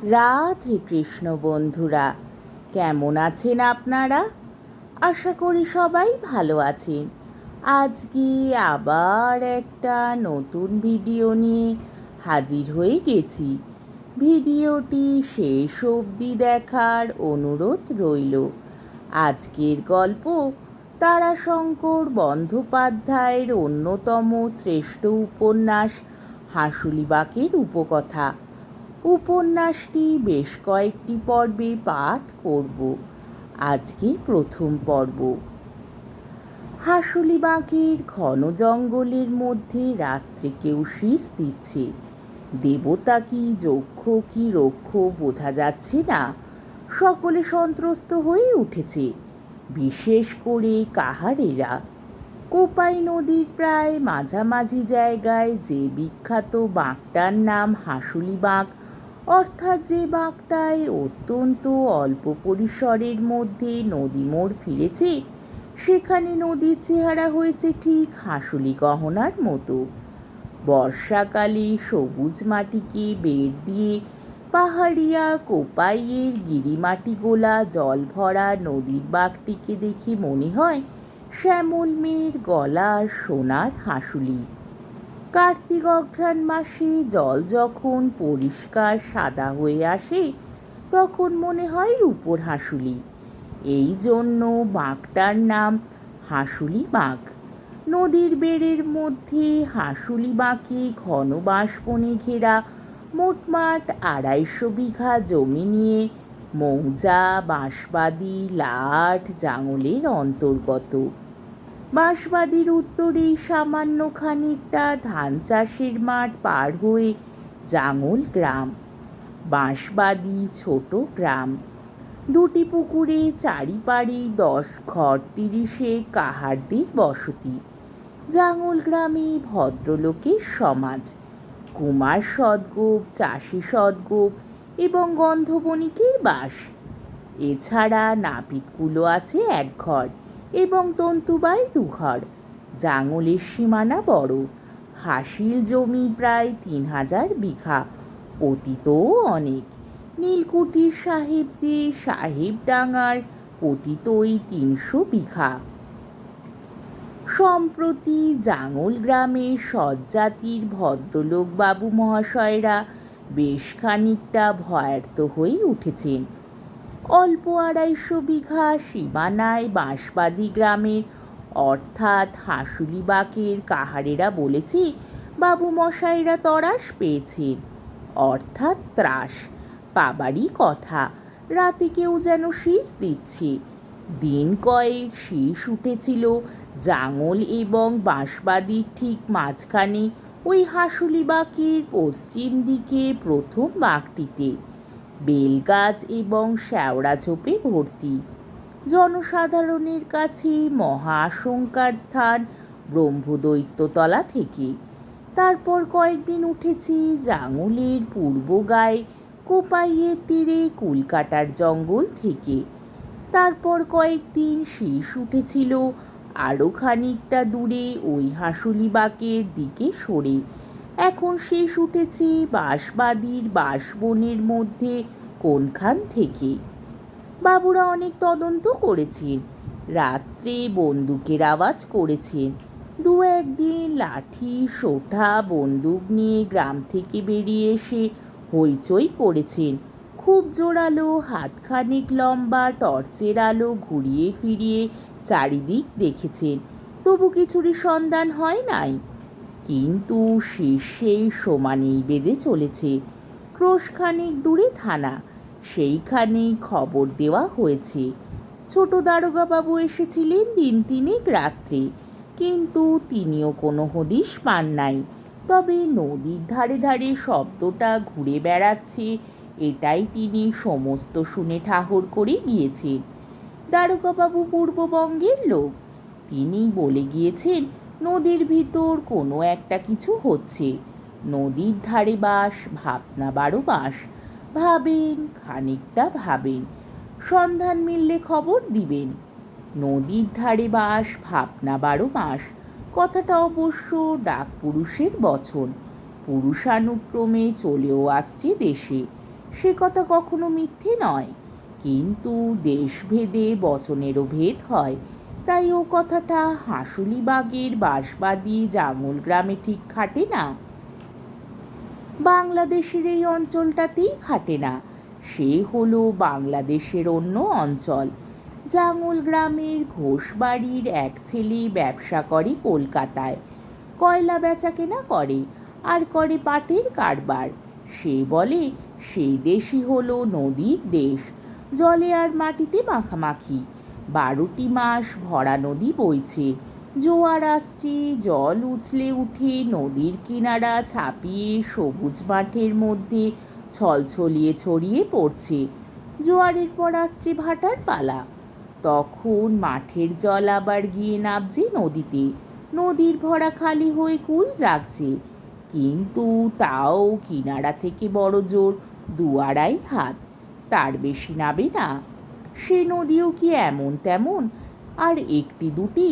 রাধে কৃষ্ণ বন্ধুরা, কেমন আছেন আপনারা? আশা করি সবাই ভালো আছেন। আজকে আবার একটা নতুন ভিডিও নিয়ে হাজির হয়ে গেছি। ভিডিওটি শেষ অবধি দেখার অনুরোধ রইল। আজকের গল্প তারাশঙ্কর বন্দ্যোপাধ্যায়ের অন্যতম শ্রেষ্ঠ উপন্যাস হাঁসুলিবাকের উপকথা। উপন্যাসটি বেশ কয়েকটি পর্বে পাঠ করব। আজকে প্রথম পর্ব। হাঁসুলিবাঁকের ঘন জঙ্গলের মধ্যে রাত্রে কেউ শীষ দিচ্ছে। দেবতা কি যক্ষ কি রক্ষ বোঝা যাচ্ছে না। সকলে সন্ত্রস্ত হয়ে উঠেছে, বিশেষ করে কাহারেরা। কোপাই নদীর প্রায় মাঝামাঝি জায়গায় যে বিখ্যাত বাঁকটার নাম হাঁসুলি বাঁক, অর্থাৎ যে বাঁকটায় অত্যন্ত অল্প পরিসরের মধ্যে নদী মোড় ফিরেছে, সেখানে নদীর চেহারা হয়েছে ঠিক হাঁসুলি গহনার মতো। বর্ষাকালে সবুজ মাটিকে বেড় দিয়ে পাহাড়িয়া কোপাইয়ের গিরিমাটি গোলা জল ভরা নদীর বাঁকটিকে দেখে মনে হয় শ্যামল মেয়ের গলার সোনার হাঁসুলি। কার্তিক অঘ্রাণ মাসে জল যখন পরিষ্কার সাদা হয়ে আসে, তখন মনে হয় রূপোর হাঁসুলি। এই জন্য বাঁকটার নাম হাঁসুলি বাঁক। নদীর বেড়ের মধ্যে হাঁসুলি বাঁকে ঘন বাঁশবনে ঘেরা মোটমাট 250 বিঘা জমি নিয়ে মৌজা, বাঁশবাদি, লাট, জাঙলের অন্তর্গত। বাঁশবাদির উত্তরে সামান্য খানিকটা ধান চাষের মাঠ পার হয়ে জাঙল গ্রাম। বাঁশবাদি ছোট গ্রাম। দুটি পুকুরে চারিপাড়ে 10 ঘর 30 কাহারদের বসতি। জাঙল গ্রামে ভদ্রলোকের সমাজ। কুমার সদগোপ, চাষি সদগোপ এবং গন্ধবণিকের বাস। এছাড়া নাপিতকুলো আছে 1 ঘর এবং তন্তুবাই 2 ঘর। জাঙলের সীমানা বড়। হাসিল জমি প্রায় 3000 বিঘা, পতিতও অনেক। নীলকুঠির সাহেবদের সাহেবডাঙ্গার পতিতই 300 বিঘা। সম্প্রতি জাঙল গ্রামের সৎজাতির ভদ্রলোক বাবু মহাশয়রা বেশ খানিকটা ভয়ার্ত হয়ে উঠেছেন। অল্প 250 বিঘা সীমানায় বাঁশবাদি গ্রামের অর্থাৎ হাঁসুলিবাঁকের কাহারেরা বলেছে বাবু মশাইরা তরাস পেয়েছেন, অর্থাৎ ত্রাস পাবারই কথা। রাতে কেউ যেন শীষ দিচ্ছে। দিন কয়েক শীষ উঠেছিল জাঙল এবং বাঁশবাদির ঠিক মাঝখানে, ওই হাঁসুলিবাঁকের পশ্চিম দিকে প্রথম বাঁকটিতে। বেলগাছ এবং শ্যাওড়া ঝোপে ভর্তি। জনসাধারণের কাছে মহা আশঙ্কার স্থান ব্রহ্মদৈত্যতলা থেকে। তারপর কয়েকদিন উঠেছি জাঙলের পূর্ব গায়ে কোপাইয়ের তীরে কুলকাটার জঙ্গল থেকে। তারপর কয়েকদিন শীষ উঠেছিল আরও খানিকটা দূরে ওই হাঁসুলিবাঁকের দিকে সরে। এখন শেষ উঠেছে বাঁশবাদির বাঁশবনের মধ্যে কোনখান থেকে। বাবুরা অনেক তদন্ত করেছেন। রাত্রে বন্দুকের আওয়াজ করেছেন। 2-1 দিন লাঠি সোঁটা বন্দুক নিয়ে গ্রাম থেকে বেরিয়ে এসে হইচই করেছেন। খুব জোরালো হাতখানেক লম্বা টর্চের আলো ঘুরিয়ে ফিরিয়ে চারিদিক দেখেছেন, তবু কিছুরই সন্ধান হয় নাই। কিন্তু শীর্ষেই সমানেই বেজে চলেছে। ক্রোশখানেক দূরে থানা, সেইখানেই খবর দেওয়া হয়েছে। ছোট দারোগাবাবু এসেছিলেন 3 রাত্রে, কিন্তু তিনিও কোনো হদিশ পান নাই। তবে নদীর ধারে ধারে শব্দটা ঘুরে বেড়াচ্ছে, এটাই তিনি সমস্ত শুনে ঠাহর করে গিয়েছেন। দারোগাবাবু পূর্ববঙ্গের লোক। তিনি বলে গিয়েছেন নদীর ভিতর কোনো একটা কিছু হচ্ছে। নদীর ধারে বাস, ভাবনা 12 মাস। ভাবেন, খানিকটা ভাবেন, সন্ধান মিললে খবর দিবেন। নদীর ধারে বাস, ভাবনা 12 মাস কথাটা অবশ্য ডাক পুরুষের বচন। পুরুষানুক্রমে চলেও আসছে দেশে। সে কথা কখনো মিথ্যে নয়, কিন্তু দেশভেদে বচনেরও ভেদ হয়। তাই ও কথাটা হাঁসুলিবাগের বাঁশবাদী জাঙল গ্রামে ঠিক খাটে না, বাংলাদেশের এই অঞ্চলটাতেই খাটে না। সে হলো বাংলাদেশের অন্য অঞ্চল। জাঙল গ্রামের ঘোষবাড়ির এক ছেলে ব্যবসা করে কলকাতায়, কয়লা বেচা কেনা করে আর করে পাটের কারবার। সে বলে সেই দেশই হলো নদীর দেশ, জলে আর মাটিতে মাখামাখি। 12টি মাস ভরা নদী বইছে, জোয়ার আসছে, জল উছলে উঠে নদীর কিনারা ছাপিয়ে সবুজ মাঠের মধ্যে ছলছলিয়ে ছড়িয়ে পড়ছে। জোয়ারের পর আসছে ভাটার পালা, তখন মাঠের জল আবার গিয়ে নামছে নদীতে। নদীর ভরা খালি হয়ে কুল জাগছে, কিন্তু তাও কিনারা থেকে বড় জোর 2-2.5 হাত, তার বেশি নাবে না। সে নদীও কি এমন তেমন, আর একটি দুটি,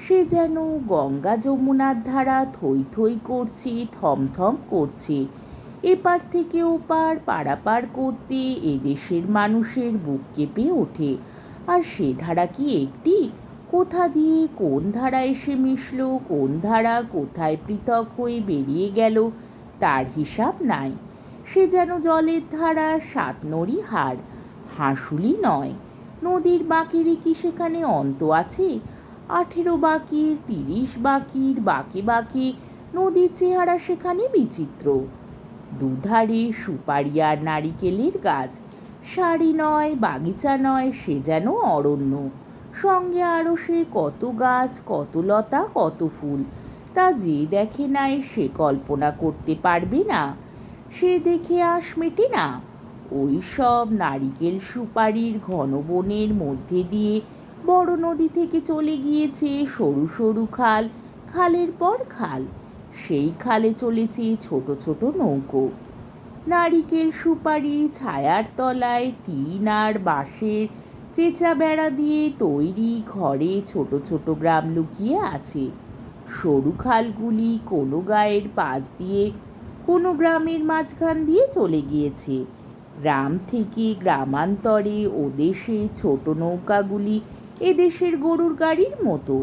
সে যেন গঙ্গা যমুনার ধারা থই থই করছে, থমথম করছে। এপার থেকে ওপার পারাপার করতে এদেশের মানুষের বুক কেঁপে ওঠে। আর সে ধারা কি একটি? কোথা দিয়ে কোন ধারা এসে মিশল, কোন ধারা কোথায় পৃথক হয়ে বেরিয়ে গেল, তার হিসাব নাই। সে যেন জলের ধারা 7 নড়ি হাড়, হাঁসুলি নয়। নদীর বাঁকেরই কি সেখানে অন্ত আছে? 18 বাঁকের, 30 বাঁকের, বাঁকে বাঁকে নদীর চেহারা সেখানে বিচিত্র। দুধারে সুপারি আর নারিকেলের গাছ, সারি নয়, বাগিচা নয়, সে যেন অরণ্য। সঙ্গে আরও সে কত গাছ, কত লতা, কত ফুল, তা যে দেখে নাই সে কল্পনা করতে পারবে না। সে দেখে আশ মেটে না। ওই সব নারিকেল সুপারির ঘন বনের মধ্যে দিয়ে বড় নদী থেকে চলে গিয়েছে সরু সরু খাল, খালের পর খাল। সেই খালে চলেছে ছোট ছোট নৌকো। নারিকেল সুপারি ছায়ার তলায় টিন আর বাঁশের চেঁচা বেড়া দিয়ে তৈরি ঘরে ছোট ছোট গ্রাম লুকিয়ে আছে। সরু খালগুলি কোনো গায়ের পাশ দিয়ে, কোনো গ্রামের মাঝখান দিয়ে চলে গিয়েছে। গ্রাম থেকে গ্রামান্তরে ওদেশে ছোট নৌকাগুলি এদেশের গরুর গাড়ির মতো।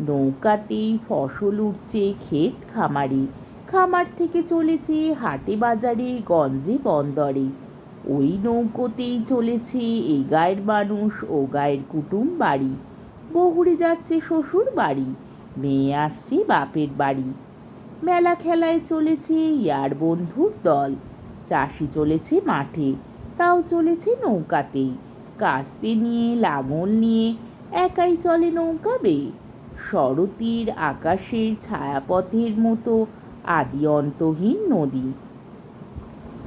নৌকাতেই ফসল উঠছে ক্ষেত খামারে, খামার থেকে চলেছে হাটে বাজারে, গঞ্জে বন্দরে। ওই নৌকোতেই চলেছে এ গায়ের মানুষ ও গায়ের কুটুম বাড়ি। বহুড়ি যাচ্ছে শ্বশুর বাড়ি, মেয়ে আসছে বাপের বাড়ি। মেলা খেলায় চলেছে ইয়ার বন্ধুর দল। চাষি চলেছে মাঠে, তাও চলেছে নৌকাতেই। কাস্তে নিয়ে, লাঙল নিয়ে, একাই চলে নৌকা বেয়ে। শরতীর আকাশের ছায়াপথের মতো আদি অন্তহীন নদী।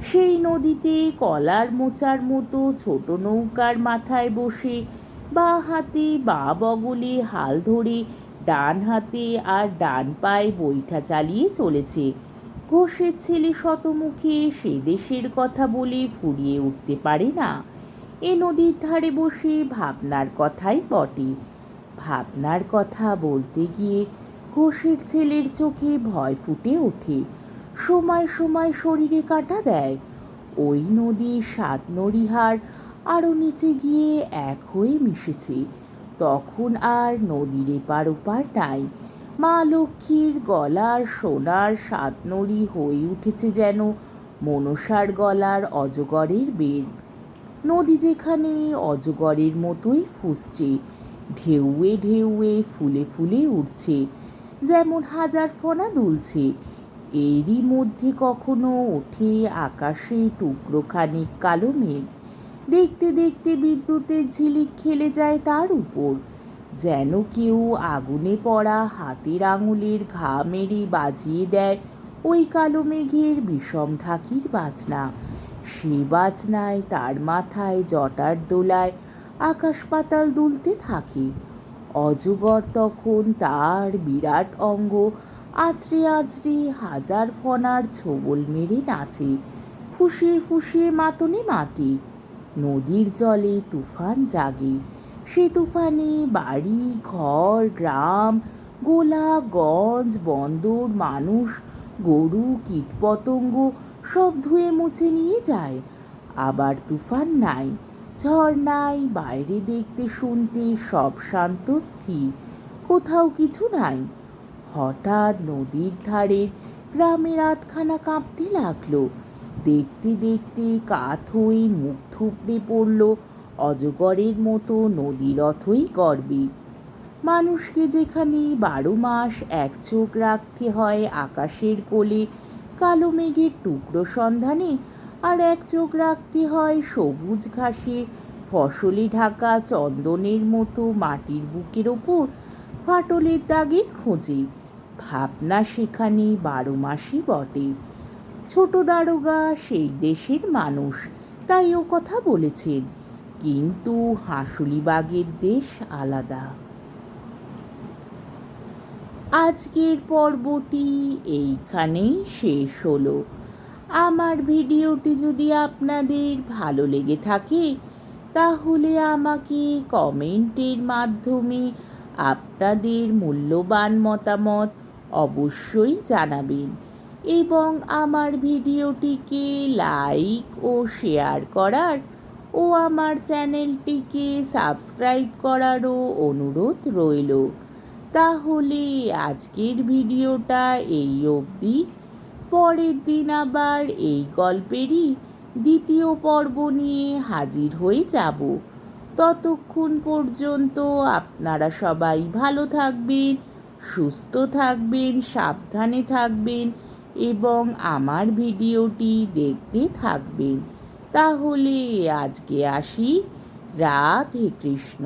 সেই নদীতে কলার মোচার মতো ছোট নৌকার মাথায় বসে বা হাতে বা বগলে হাল ধরে ডান হাতে আর ডান পায়ে বৈঠা চালিয়ে চলেছে ঘোষের ছেলে শতমুখে। সে দেশের কথা বলে ফুরিয়ে উঠতে পারে না। এ নদীর ধারে বসে ভাবনার কথাই বটে। ভাবনার কথা বলতে গিয়ে ঘোষের ছেলের চোখে ভয় ফুটে ওঠে, সময় সময় শরীরে কাঁটা দেয়। ওই নদীর 7 নড়িহাড় আরও নিচে গিয়ে এক হয়ে মিশেছে। তখন আর নদীর এপার ওপার নাই। মা লক্ষ্মীর গলার সোনার 7 নড়ি হয়ে উঠেছে যেন মনসার গলার অজগরের বেল। নদী যেখানে অজগরের মতোই ফুঁসছে, ঢেউয়ে ঢেউয়ে ফুলে ফুলে উঠছে, যেমন হাজার ফনা দুলছে। এরই মধ্যে কখনো ওঠে আকাশে টুকরো খানিক কালো মেঘ। দেখতে দেখতে বিদ্যুতের ঝিলিক খেলে যায় তার উপর, যেন কেউ আগুনে পড়া হাতের আঙুলের ঘা মেরে বাজিয়ে দেয় ওই কালো মেঘের বিষম ঢাকির বাজনা। সে বাজনায় তার মাথায় জটার দোলায় আকাশ পাতাল দুলতে থাকে। অজগর তখন তার বিরাট অঙ্গ আঁচড়ে আঁচড়ে হাজার ফনার ছোবল মেরে নাচে, ফুঁসিয়ে ফুঁসিয়ে মাতনে মাতে। নদীর জলে তুফান জাগে। সে তুফানে বাড়ি ঘর গ্রাম গোলা গঞ্জ বন্দর মানুষ গরু কীটপতঙ্গ সব ধুয়ে মুছে নিয়ে যায়। আবার তুফান নাই, ঝড় নাই, বাইরে দেখতে শুনতে সব শান্ত স্থির, কোথাও কিছু নাই। হঠাৎ নদীর ধারের গ্রামের আধখানা কাঁপতে লাগলো। দেখতে দেখতে কাত হয়ে মুখ থুবড়ে পড়ল অজগরের মতো নদীর অথই গর্বে। মানুষকে যেখানে 12 মাস এক চোখ রাখতে হয় আকাশের কোলে কালো মেঘের টুকরো সন্ধানে, আর এক চোখ রাখতে হয় সবুজ ঘাসে ফসলে ঢাকা চন্দনের মতো মাটির বুকের ওপর ফাটলের দাগের খোঁজে, ভাবনা সেখানে 12 মাসই বটে। ছোট দারোগা সেই দেশের মানুষ, তাই ও কথা বলেছেন, কিন্তু হাঁসুলিবাগের দেশ আলাদা। আজকের পর্বটি এইখানেই শেষ হলো। আমার ভিডিওটি যদি আপনাদের ভালো লেগে থাকে তাহলে আমাকে কমেন্টের মাধ্যমে আপনাদের মূল্যবান মতামত অবশ্যই জানাবেন এবং আমার ভিডিওটিকে লাইক ও শেয়ার করার ও আমার চ্যানেলটিকে সাবস্ক্রাইব করারও অনুরোধ রইল। তাহলে আজকের ভিডিওটা এই অবধি। পরের দিন আবার এই গল্পেরই দ্বিতীয় পর্ব নিয়ে হাজির হয়ে যাব। ততক্ষণ পর্যন্ত আপনারা সবাই ভালো থাকবেন, সুস্থ থাকবেন, সাবধানে থাকবেন এবং আমার ভিডিওটি দেখতে থাকবেন। তাহলে আজকে আসি। রাধে কৃষ্ণ।